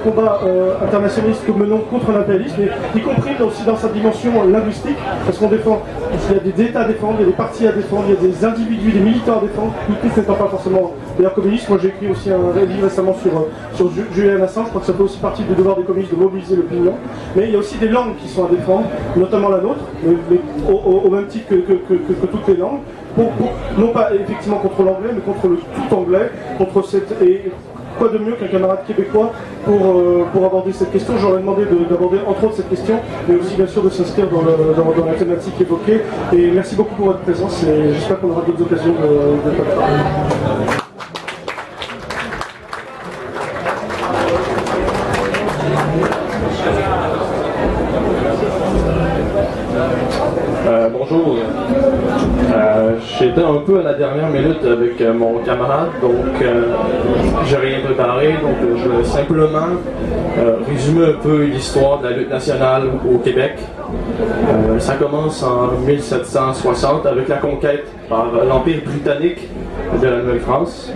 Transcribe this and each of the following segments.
combat internationaliste que menons contre l'impérialisme, y compris aussi dans sa dimension linguistique, parce qu'on défend, il y a des États à défendre, il y a des partis à défendre, il y a des individus, des militants à défendre, tout n'étant pas forcément d'ailleurs communiste. Moi j'ai écrit aussi un livre récemment sur Julian Assange, je crois que ça fait aussi partie du devoir des communistes de mobiliser l'opinion, mais il y a aussi des langues qui sont à défendre, notamment la nôtre, mais au même titre que toutes les langues, non pas effectivement contre l'anglais, mais contre le tout anglais, contre cette... Et quoi de mieux qu'un camarade québécois pour aborder cette question. J'aurais demandé d'aborder entre autres cette question, mais aussi bien sûr de s'inscrire dans la thématique évoquée. Et merci beaucoup pour votre présence et j'espère qu'on aura d'autres occasions de parler. Bonjour. J'étais un peu à la dernière minute avec mon camarade, donc j'ai rien préparé, donc je vais simplement résumer un peu l'histoire de la lutte nationale au Québec. Ça commence en 1760 avec la conquête par l'Empire britannique de la Nouvelle-France.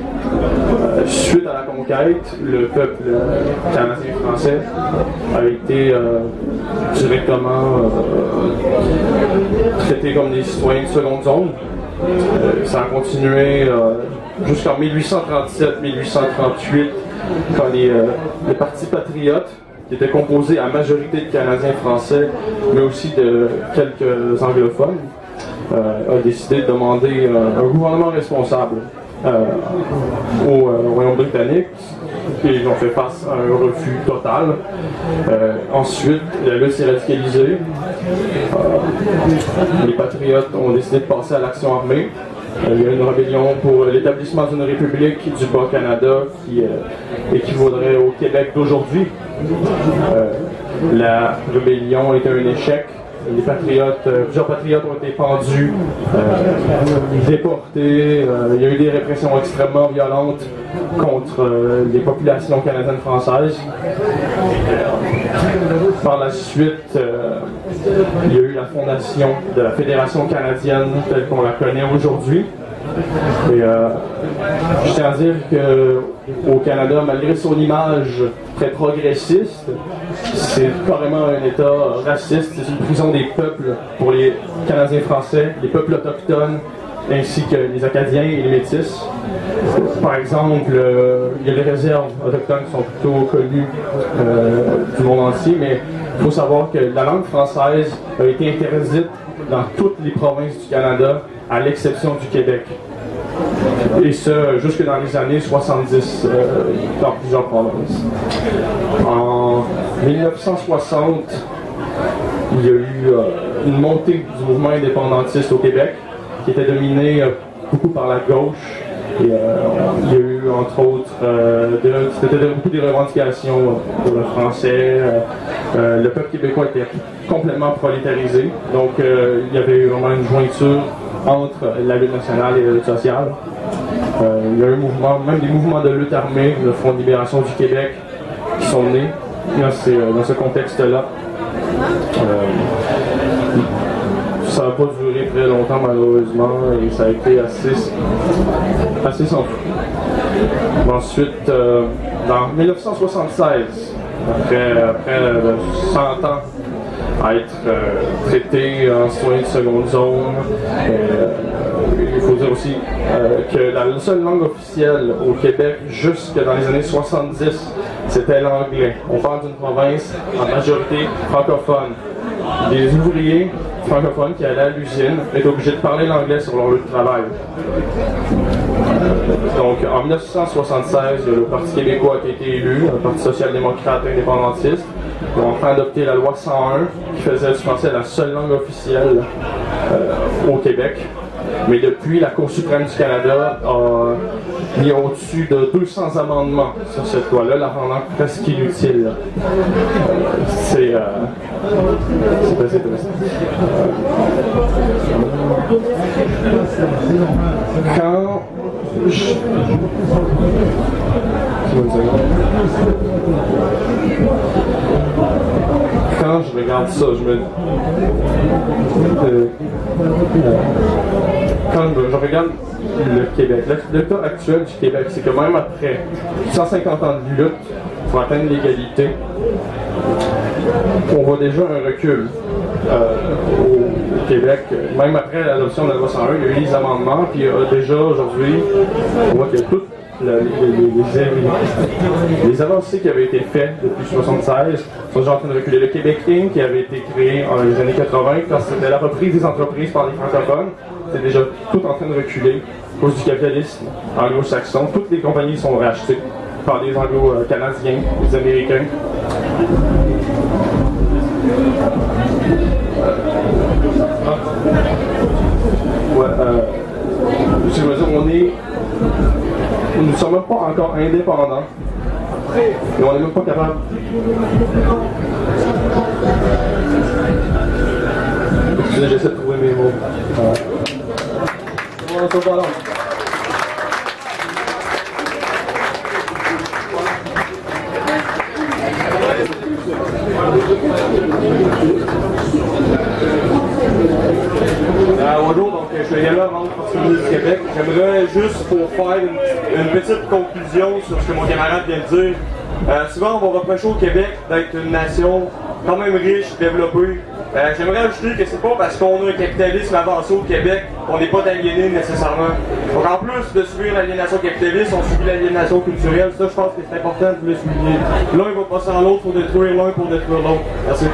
Suite à la conquête, le peuple canadien-français a été directement traité comme des citoyens de seconde zone. Ça a continué jusqu'en 1837-1838 quand les partis patriotes, qui étaient composés à majorité de Canadiens français, mais aussi de quelques anglophones, a décidé de demander un gouvernement responsable au Royaume britannique. Et ils ont fait face à un refus total. Ensuite, la lutte s'est radicalisée. Les patriotes ont décidé de passer à l'action armée. Il y a une rébellion pour l'établissement d'une république du Bas-Canada qui équivaudrait au Québec d'aujourd'hui. La rébellion était un échec. Les patriotes, plusieurs patriotes ont été pendus, déportés. Il y a eu des répressions extrêmement violentes contre les populations canadiennes françaises. Par la suite, il y a eu la fondation de la Fédération canadienne telle qu'on la connaît aujourd'hui. Et je tiens à dire qu'au Canada, malgré son image très progressiste, c'est carrément un État raciste. C'est une prison des peuples pour les Canadiens français, les peuples autochtones, ainsi que les Acadiens et les Métis. Par exemple, il y a les réserves autochtones qui sont plutôt connues du monde entier, mais il faut savoir que la langue française a été interdite dans toutes les provinces du Canada, à l'exception du Québec. Et ce, jusque dans les années 70, dans plusieurs provinces. En 1960, il y a eu une montée du mouvement indépendantiste au Québec, qui était dominé beaucoup par la gauche. Et il y a eu, entre autres, c'était beaucoup des revendications pour le français. Le peuple québécois était complètement prolétarisé. Donc, il y avait eu vraiment une jointure entre la lutte nationale et la lutte sociale. Il y a eu même des mouvements de lutte armée, le Front de libération du Québec, qui sont nés dans ce contexte-là. Ça n'a pas duré très longtemps malheureusement et ça a été assez sans fou. Ensuite, dans 1976, après 100 ans à être traité en citoyen de seconde zone, il faut dire aussi que la seule langue officielle au Québec jusque dans les années 70, c'était l'anglais. On parle d'une province en majorité francophone. Les ouvriers francophones qui allaient à l'usine étaient obligés de parler l'anglais sur leur lieu de travail. Donc en 1976, il y a le Parti québécois qui a été élu, un parti social-démocrate indépendantiste. Ils ont enfin adopté la loi 101 qui faisait du français la seule langue officielle au Québec. Mais depuis, la Cour suprême du Canada a mis au-dessus de 200 amendements sur cette loi-là, la rendant presque inutile. C'est très intéressant. Quand je regarde ça, quand je regarde le Québec, l'état actuel du Québec, c'est que même après 150 ans de lutte, pour atteindre l'égalité. On voit déjà un recul au Québec. Même après l'adoption de la loi 101, il y a eu des amendements, puis déjà aujourd'hui, on voit que toutes les avancées qui avaient été faites depuis 1976 sont déjà en train de reculer. Le Québec Inc., qui avait été créé dans les années 80, quand c'était la reprise des entreprises par les francophones, c'est déjà tout en train de reculer à cause du capitalisme anglo-saxon. Toutes les compagnies sont rachetées par des anglo-canadiens, des Américains. Je veux dire, nous ne sommes même pas encore indépendants. Et on n'est même pas capable. Excusez, j'essaie de trouver mes mots. Bonjour, donc je suis également membre du Québec. J'aimerais juste pour faire une petite conclusion sur ce que mon camarade vient de dire. Souvent, on va reprocher au Québec d'être une nation quand même riche, développée. J'aimerais ajouter que c'est pas parce qu'on a un capitalisme avancé au Québec qu'on n'est pas aliéné nécessairement. Donc en plus de subir l'aliénation capitaliste, on subit l'aliénation culturelle. Ça, je pense que c'est important de le souligner. L'un va passer à l'autre pour détruire l'un pour détruire l'autre. Merci.